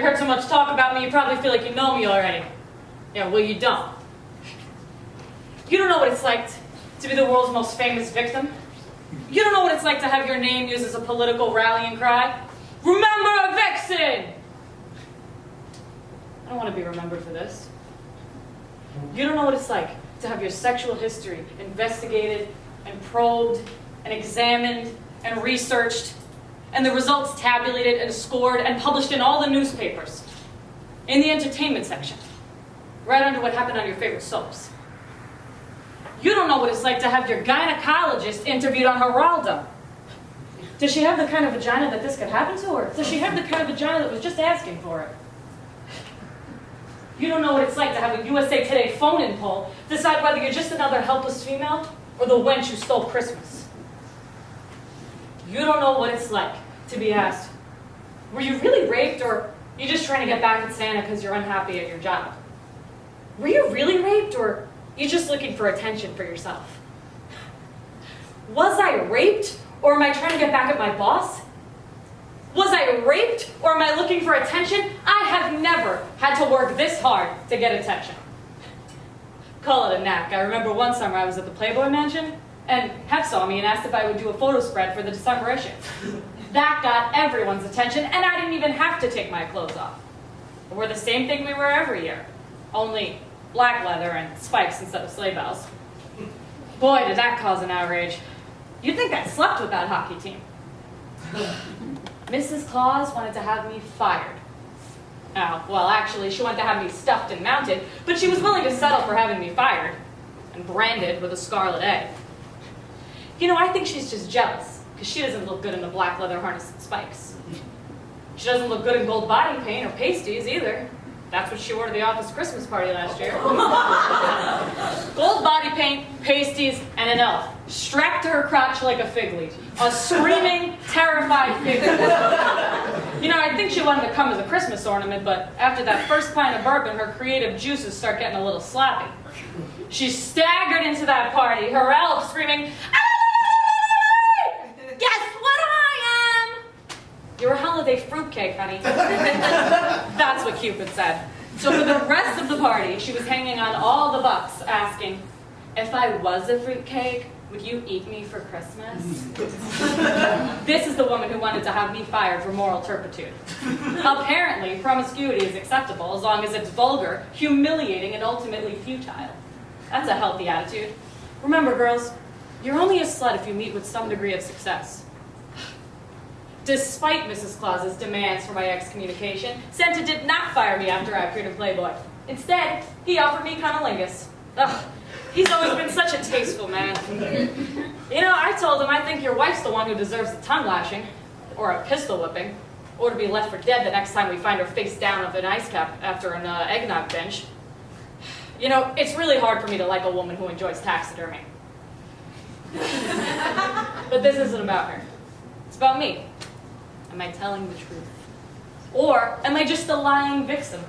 heard so much talk about me, you probably feel like you know me already. Yeah, well, you don't. You don't know what it's like to be the world's most famous victim. You don't know what it's like to have your name used as a political rallying cry. Remember Vixen! I don't want to be remembered for this. You don't know what it's like to have your sexual history investigated and probed and examined and researched, and the results tabulated and scored and published in all the newspapers, in the entertainment section, right under what happened on your favorite soaps. You don't know what it's like to have your gynecologist interviewed on Geraldo. Does she have the kind of vagina that this could happen to her? Does she have the kind of vagina that was just asking for it? You don't know what it's like to have a USA Today phone-in poll decide whether you're just another helpless female or the wench who stole Christmas. You don't know what it's like to be asked, were you really raped, or are you just trying to get back at Santa because you're unhappy at your job? Were you really raped, or are you just looking for attention for yourself? Was I raped, or am I trying to get back at my boss? Was I raped, or am I looking for attention? I have never had to work this hard to get attention. Call it a knack. I remember one summer I was at the Playboy Mansion, and Hef saw me and asked if I would do a photo spread for the December issue. That got everyone's attention, and I didn't even have to take my clothes off. We wore the same thing we wear every year, only black leather and spikes instead of sleigh bells. Boy, did that cause an outrage. You'd think I slept with that hockey team. Mrs. Claus wanted to have me fired. Oh, well, actually, she wanted to have me stuffed and mounted, but she was willing to settle for having me fired and branded with a scarlet A. You know, I think she's just jealous, because she doesn't look good in a black leather harness and spikes. She doesn't look good in gold body paint or pasties either. That's what she wore to the office Christmas party last year. Gold body paint, pasties, and an elf, strapped to her crotch like a fig leaf. A screaming, terrified fig leaf. You know, I think she wanted to come as a Christmas ornament, but after that first pint of bourbon, her creative juices start getting a little sloppy. She staggered into that party, her elf screaming, "Guess what I am?" "You're a holiday fruitcake, honey." That's what Cupid said. So for the rest of the party, she was hanging on all the bucks, asking, "If I was a fruitcake, would you eat me for Christmas?" This is the woman who wanted to have me fired for moral turpitude. Apparently, promiscuity is acceptable as long as it's vulgar, humiliating, and ultimately futile. That's a healthy attitude. Remember, girls, you're only a slut if you meet with some degree of success. Despite Mrs. Claus's demands for my excommunication, Santa did not fire me after I appeared in Playboy. Instead, he offered me cunnilingus. Ugh, he's always been such a tasteful man. You know, I told him I think your wife's the one who deserves a tongue lashing, or a pistol whipping, or to be left for dead the next time we find her face down with an ice cap after an eggnog binge. You know, it's really hard for me to like a woman who enjoys taxidermy. But this isn't about her. It's about me. Am I telling the truth? Or am I just a lying vixen?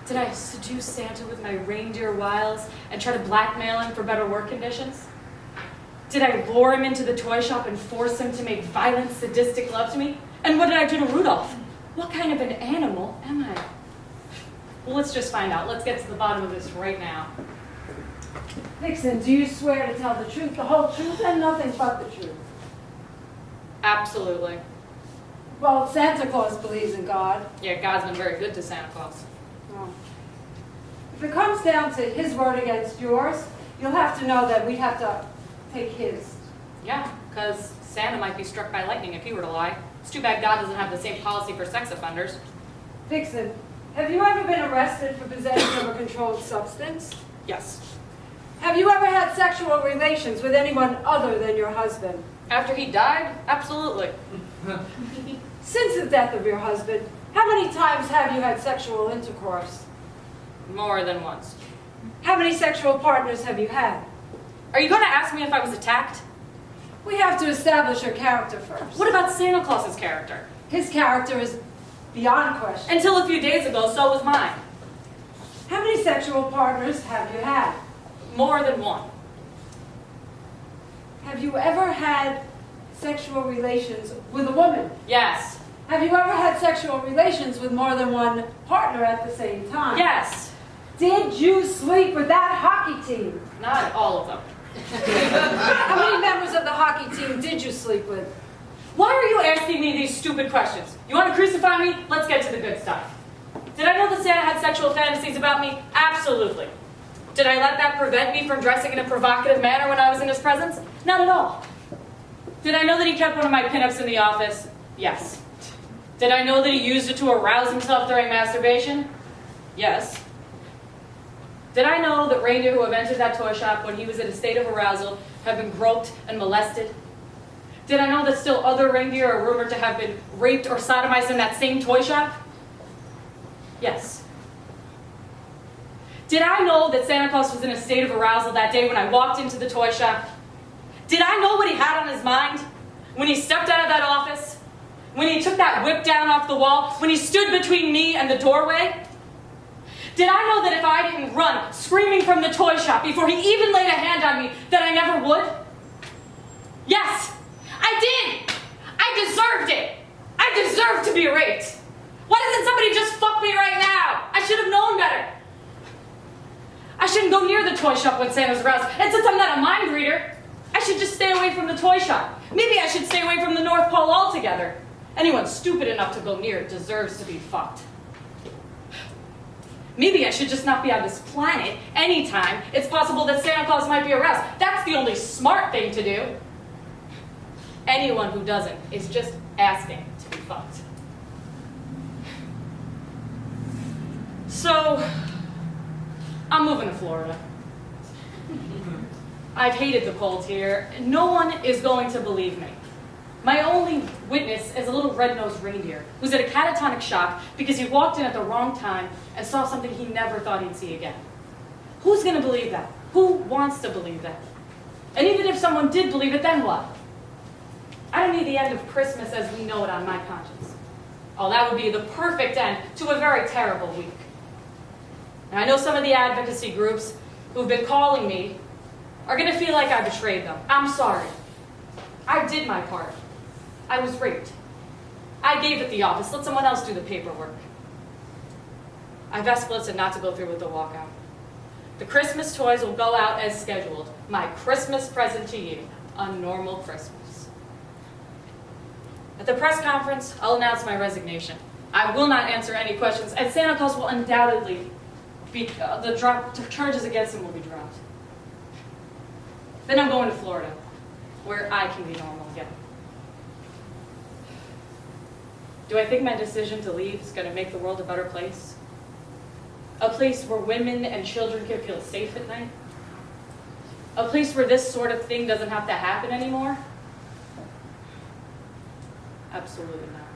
Did I seduce Santa with my reindeer wiles and try to blackmail him for better work conditions? Did I lure him into the toy shop and force him to make violent, sadistic love to me? And what did I do to Rudolph? What kind of an animal am I? Well, let's just find out. Let's get to the bottom of this right now. Vixen, do you swear to tell the truth, the whole truth, and nothing but the truth? Absolutely. Well, Santa Claus believes in God. Yeah, God's been very good to Santa Claus. Oh. If it comes down to his word against yours, you'll have to know that we'd have to take his. Yeah, because Santa might be struck by lightning if he were to lie. It's too bad God doesn't have the same policy for sex offenders. Vixen, have you ever been arrested for possession of a controlled substance? Yes. Have you ever had sexual relations with anyone other than your husband? After he died? Absolutely. Since the death of your husband, how many times have you had sexual intercourse? More than once. How many sexual partners have you had? Are you going to ask me if I was attacked? We have to establish your character first. What about Santa Claus's character? His character is beyond question. Until a few days ago, so was mine. How many sexual partners have you had? More than one. Have you ever had sexual relations with a woman? Yes. Have you ever had sexual relations with more than one partner at the same time? Yes. Did you sleep with that hockey team? Not all of them. How many members of the hockey team did you sleep with? Why are you asking me these stupid questions? You want to crucify me? Let's get to the good stuff. Did I know that Santa had sexual fantasies about me? Absolutely. Did I let that prevent me from dressing in a provocative manner when I was in his presence? Not at all. Did I know that he kept one of my pinups in the office? Yes. Did I know that he used it to arouse himself during masturbation? Yes. Did I know that reindeer who have entered that toy shop when he was in a state of arousal have been groped and molested? Did I know that still other reindeer are rumored to have been raped or sodomized in that same toy shop? Yes. Did I know that Santa Claus was in a state of arousal that day when I walked into the toy shop? Did I know what he had on his mind when he stepped out of that office? When he took that whip down off the wall? When he stood between me and the doorway? Did I know that if I didn't run screaming from the toy shop before he even laid a hand on me, that I never would? Yes, I did! I deserved it! I deserved to be raped! Why doesn't somebody just fuck me right now? I should have known better. I shouldn't go near the toy shop when Santa's aroused. And since I'm not a mind reader, I should just stay away from the toy shop. Maybe I should stay away from the North Pole altogether. Anyone stupid enough to go near it deserves to be fucked. Maybe I should just not be on this planet anytime it's possible that Santa Claus might be aroused. That's the only smart thing to do. Anyone who doesn't is just asking to be fucked. So, I'm moving to Florida. I've hated the cold here. No one is going to believe me. My only witness is a little red-nosed reindeer who's at a catatonic shock because he walked in at the wrong time and saw something he never thought he'd see again. Who's going to believe that? Who wants to believe that? And even if someone did believe it, then what? I don't need the end of Christmas as we know it on my conscience. Oh, that would be the perfect end to a very terrible week. Now, I know some of the advocacy groups who've been calling me are going to feel like I betrayed them. I'm sorry. I did my part. I was raped. I gave it the office. Let someone else do the paperwork. I've asked Blitzen not to go through with the walkout. The Christmas toys will go out as scheduled. My Christmas present to you. A normal Christmas. At the press conference, I'll announce my resignation. I will not answer any questions, and Santa Claus will undoubtedly be, the charges against him will be dropped. Then I'm going to Florida, where I can be normal again. Do I think my decision to leave is going to make the world a better place? A place where women and children can feel safe at night? A place where this sort of thing doesn't have to happen anymore? Absolutely not.